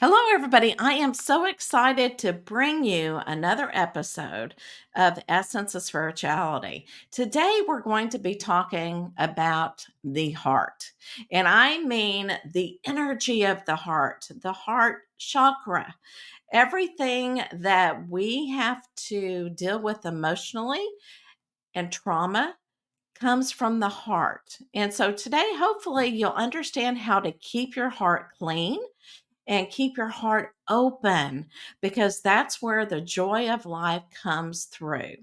Hello, everybody. I am so excited to bring you another episode of Essence of Spirituality. Today, we're going to be talking about the heart, and I mean the energy of the heart chakra, everything that we have to deal with emotionally and trauma comes from the heart. And so, today, hopefully, you'll understand how to keep your heart clean and keep your heart open because that's where the joy of life comes through.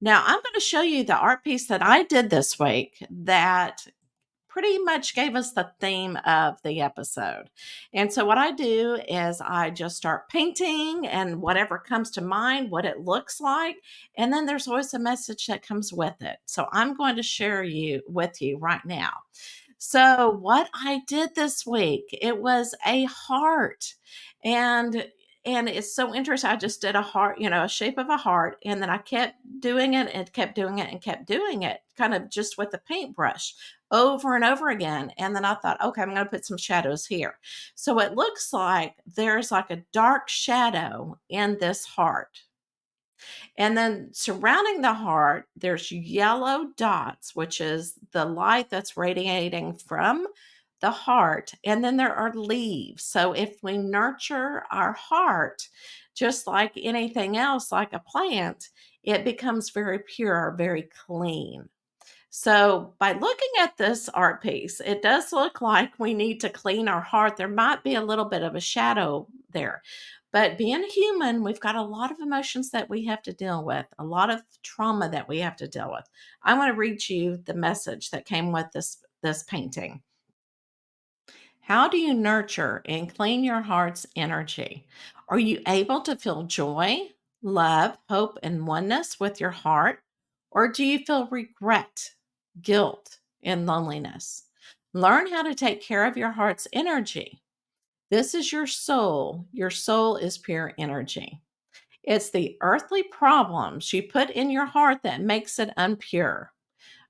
Now, I'm going to show you the art piece that I did this week that pretty much gave us the theme of the episode. And so, what I do is I just start painting and whatever comes to mind, what it looks like. And then there's always a message that comes with it. So, I'm going to share with you right now. So, what I did this week, it was a heart. And it's so interesting. I just did a heart, a shape of a heart, and then I kept doing it and kept doing it and kept doing it, kind of just with the paintbrush over and over again. And then I thought, okay, I'm going to put some shadows here. So it looks like there's like a dark shadow in this heart. And then surrounding the heart, there's yellow dots, which is the light that's radiating from the heart. And then there are leaves. So if we nurture our heart, just like anything else, like a plant, it becomes very pure, very clean. So, by looking at this art piece, it does look like we need to clean our heart. There might be a little bit of a shadow there. But being human, we've got a lot of emotions that we have to deal with, a lot of trauma that we have to deal with. I want to read you the message that came with this painting. How do you nurture and clean your heart's energy? Are you able to feel joy, love, hope, and oneness with your heart? Or do you feel regret, guilt, and loneliness? Learn how to take care of your heart's energy. This is your soul. Your soul is pure energy. It's the earthly problems you put in your heart that makes it unpure.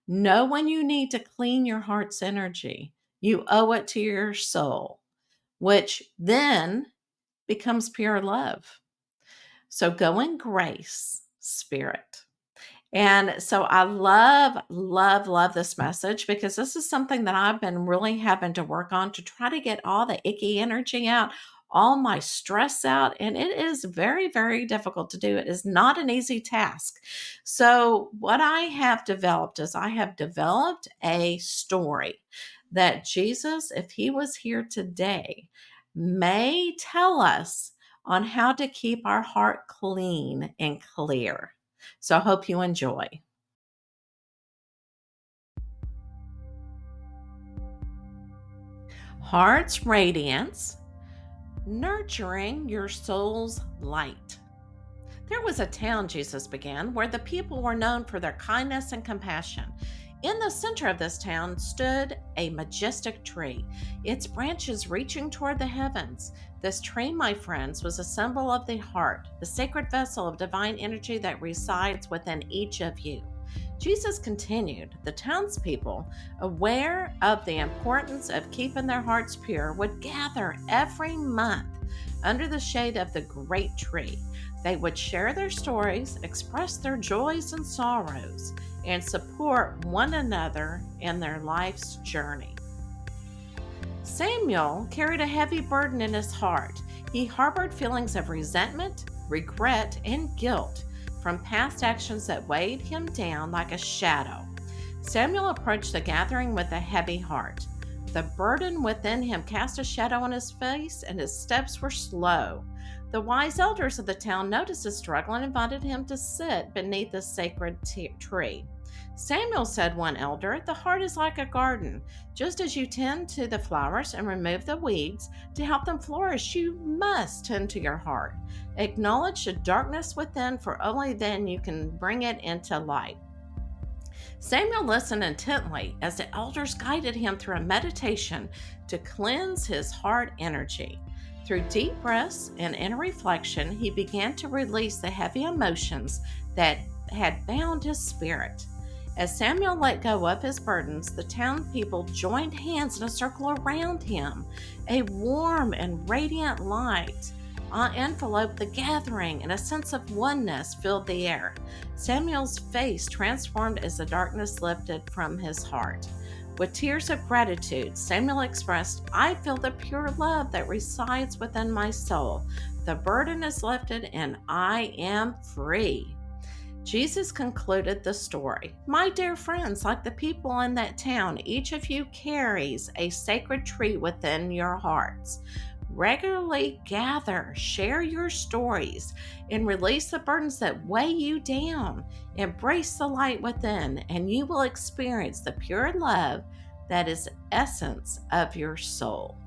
Know when you need to clean your heart's energy. You owe it to your soul, which then becomes pure love. So go in grace, spirit. And so I love, love, love this message because this is something that I've been really having to work on to try to get all the icky energy out, all my stress out. And it is very, very difficult to do. It is not an easy task. So, what I have developed is I have developed a story that Jesus, if he was here today, may tell us on how to keep our heart clean and clear. So I hope you enjoy. Heart's Radiance, nurturing your soul's light. There was a town, Jesus began, where the people were known for their kindness and compassion. In the center of this town stood a majestic tree, its branches reaching toward the heavens. This tree, my friends, was a symbol of the heart, the sacred vessel of divine energy that resides within each of you. Jesus continued, the townspeople, aware of the importance of keeping their hearts pure, would gather every month under the shade of the great tree. They would share their stories, express their joys and sorrows, and support one another in their life's journey. Samuel carried a heavy burden in his heart. He harbored feelings of resentment, regret, and guilt from past actions that weighed him down like a shadow. Samuel approached the gathering with a heavy heart. The burden within him cast a shadow on his face, and his steps were slow. The wise elders of the town noticed his struggle and invited him to sit beneath the sacred tree. Samuel, said one elder, the heart is like a garden. Just as you tend to the flowers and remove the weeds to help them flourish, you must tend to your heart. Acknowledge the darkness within, for only then you can bring it into light. Samuel listened intently as the elders guided him through a meditation to cleanse his heart energy. Through deep breaths and inner reflection, he began to release the heavy emotions that had bound his spirit. As Samuel let go of his burdens, the town people joined hands in a circle around him. A warm and radiant light enveloped the gathering, and a sense of oneness filled the air. Samuel's face transformed as the darkness lifted from his heart. With tears of gratitude, Samuel expressed, I feel the pure love that resides within my soul. The burden is lifted, and I am free. Jesus concluded the story. My dear friends, like the people in that town, each of you carries a sacred tree within your hearts. Regularly gather, share your stories, and release the burdens that weigh you down. Embrace the light within, and you will experience the pure love that is essence of your soul.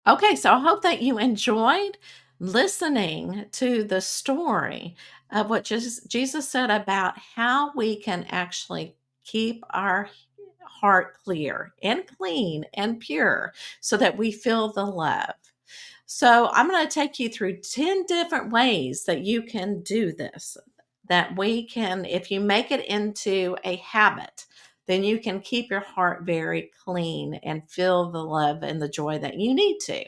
Okay, so I hope that you enjoyed listening to the story of what Jesus said about how we can actually keep our heart clear and clean and pure so that we feel the love. So, I'm going to take you through 10 different ways that you can do this. That we can, if you make it into a habit, then you can keep your heart very clean and feel the love and the joy that you need to.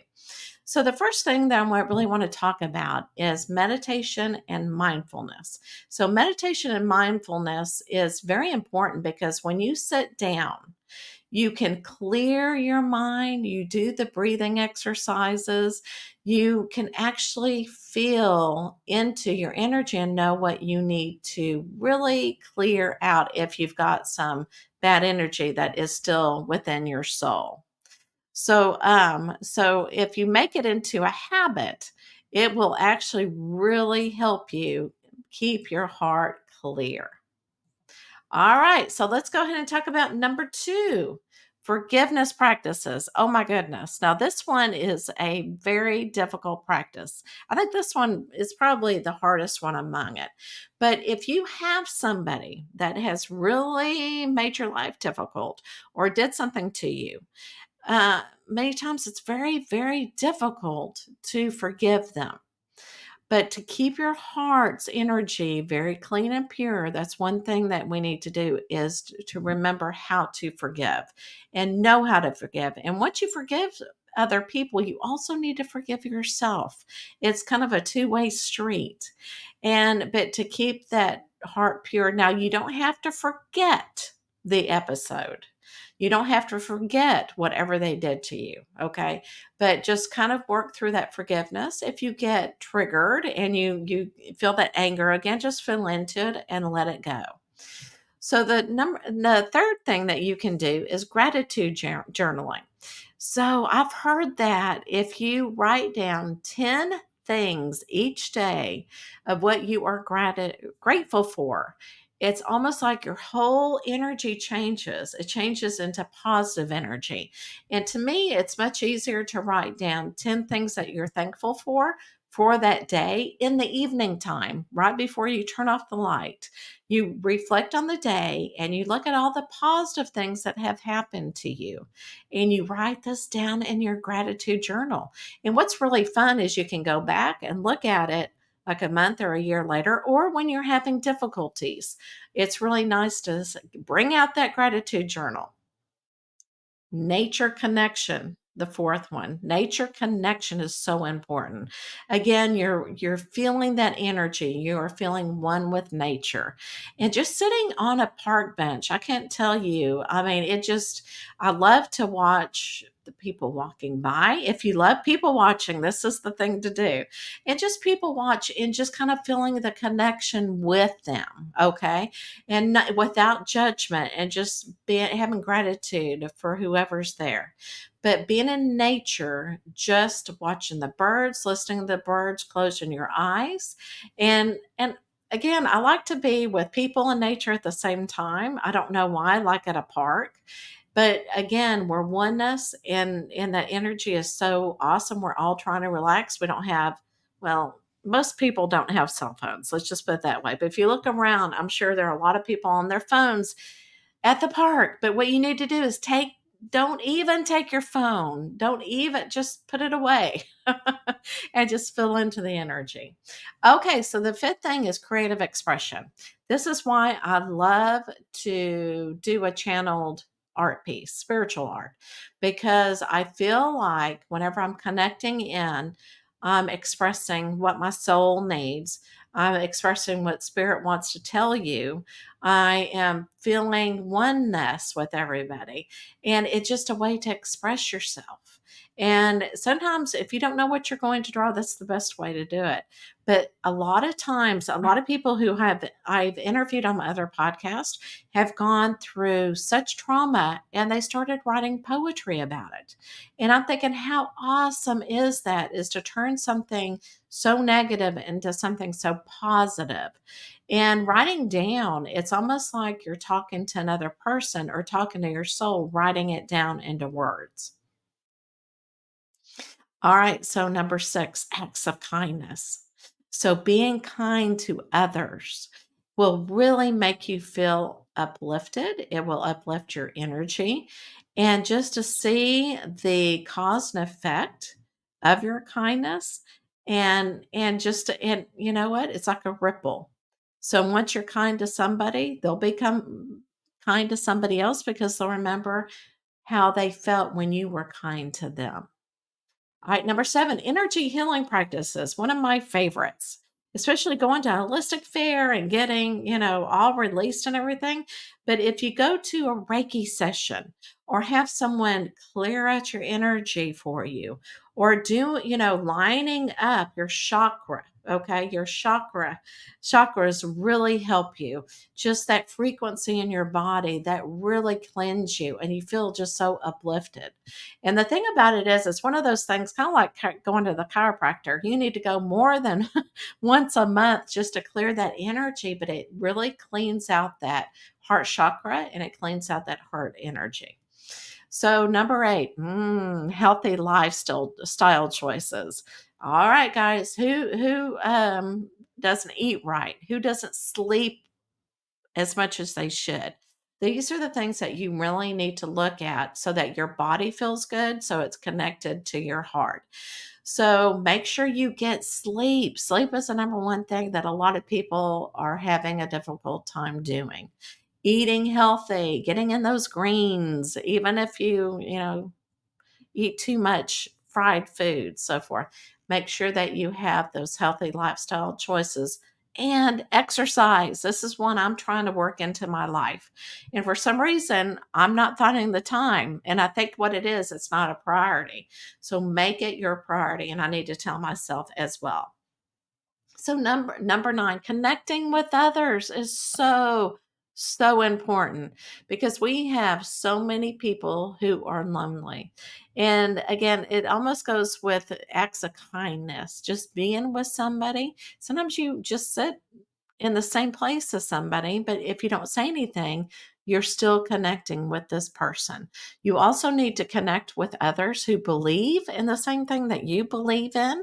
So, the first thing that really want to talk about is meditation and mindfulness. So, meditation and mindfulness is very important because when you sit down, you can clear your mind, you do the breathing exercises, you can actually feel into your energy and know what you need to really clear out if you've got some bad energy that is still within your soul. So if you make it into a habit, it will actually really help you keep your heart clear. All right, so let's go ahead and talk about number two, forgiveness practices. Oh my goodness. Now, this one is a very difficult practice. I think this one is probably the hardest one among it. But if you have somebody that has really made your life difficult or did something to you, many times it's very, very difficult to forgive them. But to keep your heart's energy very clean and pure, that's one thing that we need to do is to remember how to forgive and know how to forgive. And once you forgive other people, you also need to forgive yourself. It's kind of a two-way street. And but to keep that heart pure, now you don't have to forget the episode. You don't have to forget whatever they did to you, okay? But just kind of work through that forgiveness. If you get triggered and you feel that anger again, just feel into it and let it go. So the third thing that you can do is gratitude journaling. So I've heard that if you write down 10 things each day of what you are grateful for, it's almost like your whole energy changes. It changes into positive energy. And to me, it's much easier to write down 10 things that you're thankful for that day in the evening time, right before you turn off the light. You reflect on the day and you look at all the positive things that have happened to you and you write this down in your gratitude journal. And what's really fun is you can go back and look at it like a month or a year later, or when you're having difficulties. It's really nice to bring out that gratitude journal. Nature connection, the fourth one. Nature connection is so important. Again, you're feeling that energy. You are feeling one with nature. And just sitting on a park bench, I can't tell you. I mean, I love to watch the people walking by. If you love people watching, this is the thing to do. And just people watch and just kind of feeling the connection with them. Okay, and not, without judgment and just being having gratitude for whoever's there, but being in nature, just watching the birds, listening to the birds, closing your eyes. And again, I like to be with people and nature at the same time. I don't know why, like at a park, but again, we're oneness, and that energy is so awesome. We're all trying to relax. We don't have, well, most people don't have cell phones. Let's just put it that way. But if you look around, I'm sure there are a lot of people on their phones at the park. But what you need to do is take Don't even take your phone. Don't even just put it away and just fill into the energy. Okay, so the fifth thing is creative expression. This is why I love to do a channeled art piece, spiritual art, because I feel like whenever I'm connecting in, I'm expressing what my soul needs. I'm expressing what spirit wants to tell you. I am feeling oneness with everybody, and it's just a way to express yourself. And sometimes if you don't know what you're going to draw, that's the best way to do it. But a lot of times, a lot of people who have I've interviewed on my other podcast have gone through such trauma, and they started writing poetry about it. And I'm thinking, how awesome is that, is to turn something so negative into something so positive. And writing down, it's almost like you're talking to another person or talking to your soul, writing it down into words. All right. So, number six, acts of kindness. So, being kind to others will really make you feel uplifted. It will uplift your energy. And just to see the cause and effect of your kindness, and just to, and you know what? It's like a ripple. So once you're kind to somebody, they'll become kind to somebody else because they'll remember how they felt when you were kind to them. All right, number seven, energy healing practices. One of my favorites, especially going to a holistic fair and getting, all released and everything. But if you go to a Reiki session or have someone clear out your energy for you, or do, lining up your chakra, okay, your chakras really help you. Just that frequency in your body that really cleanse you and you feel just so uplifted. And the thing about it is, it's one of those things, kind of like going to the chiropractor. You need to go more than once a month just to clear that energy, but it really cleans out that heart chakra and it cleans out that heart energy. So number eight, healthy lifestyle style choices. All right, guys, who doesn't eat right? Who doesn't sleep as much as they should? These are the things that you really need to look at so that your body feels good, so it's connected to your heart. So make sure you get sleep. Sleep is the number one thing that a lot of people are having a difficult time doing. Eating healthy, getting in those greens, even if you eat too much fried food, so forth. Make sure that you have those healthy lifestyle choices and exercise. This is one I'm trying to work into my life. And for some reason, I'm not finding the time. And I think what it is, it's not a priority. So make it your priority. And I need to tell myself as well. So number nine, connecting with others is so important because we have so many people who are lonely. And again, it almost goes with acts of kindness, just being with somebody. Sometimes you just sit in the same place as somebody, but if you don't say anything, you're still connecting with this person. You also need to connect with others who believe in the same thing that you believe in,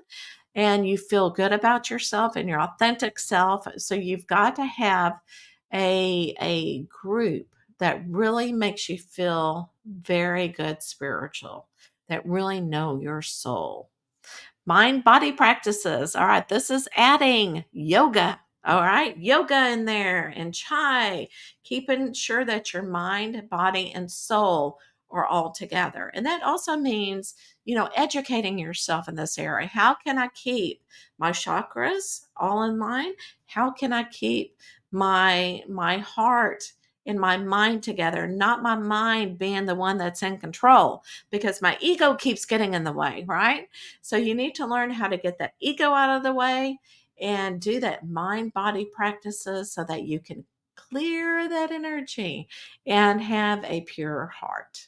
and you feel good about yourself and your authentic self. So you've got to have a group that really makes you feel very good spiritual, that really know your soul. Mind body practices. All right, this is adding yoga. All right, yoga in there and chai, keeping sure that your mind, body, and soul are all together. And that also means, educating yourself in this area. How can I keep my chakras all in line? How can I keep my heart and my mind together, not my mind being the one that's in control because my ego keeps getting in the way, right? So you need to learn how to get that ego out of the way and do that mind body practices so that you can clear that energy and have a pure heart.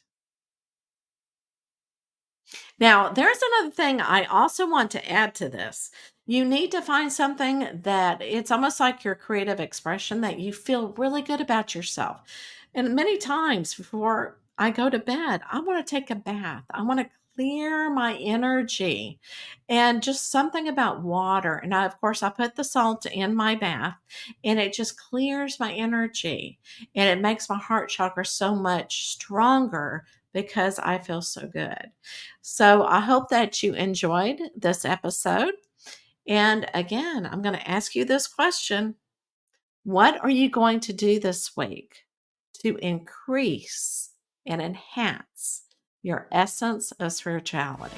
Now, there's another thing I also want to add to this. You need to find something that it's almost like your creative expression that you feel really good about yourself. And many times before I go to bed, I want to take a bath. I want to clear my energy and just something about water. And of course, I put the salt in my bath and it just clears my energy and it makes my heart chakra so much stronger because I feel so good. So I hope that you enjoyed this episode. And again, I'm going to ask you this question. What are you going to do this week to increase and enhance your essence of spirituality?